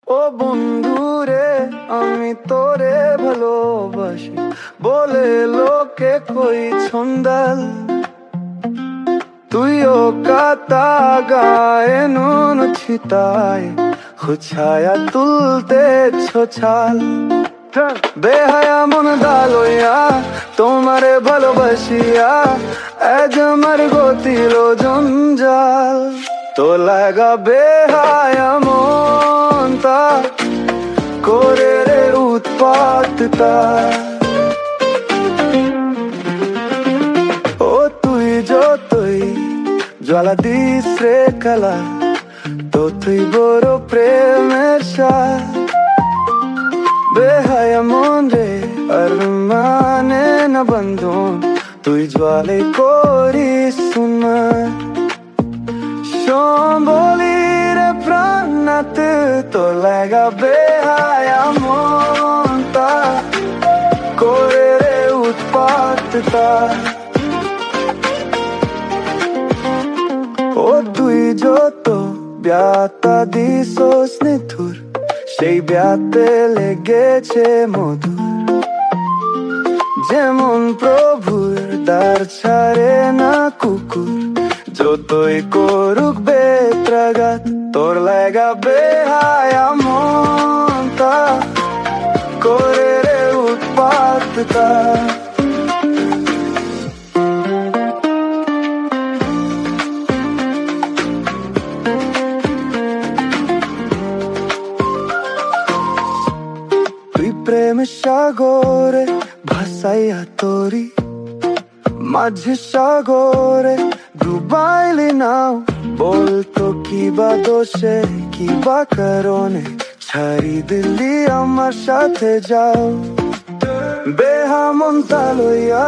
ও বন্ধু রে, আমি তোরে ভালোবাসি বলে লোকে কই ছন্দাল। তুইও কাতা গায়ে নুন ছিটায় হুছায়া তুলতে ছোছাল। বেহায়া মন দালইয়া তোমারে ভালোবাসিয়া আজ আমার গতিল জঞ্জাল। তো লাগা বেহায়া মন তা করে রে উৎপাত তা। ও তুই যতই জ্বালা দিস রে কালা, তো তুই বড় প্রেমের সাথ। বেহায়া মন রে আর মানে না বন্ধন, তুই জ্বালে করিস সুন্নাত। সম্বলি রে প্রাণনাথ, তো লাগা বেহায়া মন তা করে রে উৎপাত তা। ও তুই যত ব্যাতা দিস নিথুর, সেই ব্যাতে লেগেছে মধুর। যেমন প্রভুর দ্বার ছাড়ে না কুকুর, যতই করুক বেত্রাঘাত। তোর লাগা বেহায়া মন তা করে রে উৎপাত তা। প্রেম সাগরে ভাসাইয়া তোরি, মাঝে সাগরে ডুবাইলি নাও। বলতো কিবা দোষে কিবা কারণে ছাড়ি দিল্লি আমার সাথে যাও। বেহা মনটা লইয়া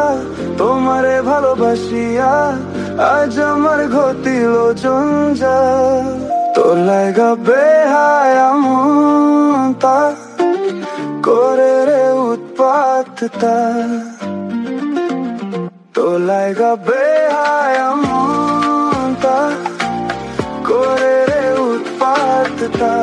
তোমারে ভালোবাসিয়া আজ আমার ঘটিল জঞ্জাল। তোর লাগা বেহায়া মন তা করে রে উৎপাত তা। তো লাগা বেহায়া মন তা করে রে উৎপাত তা।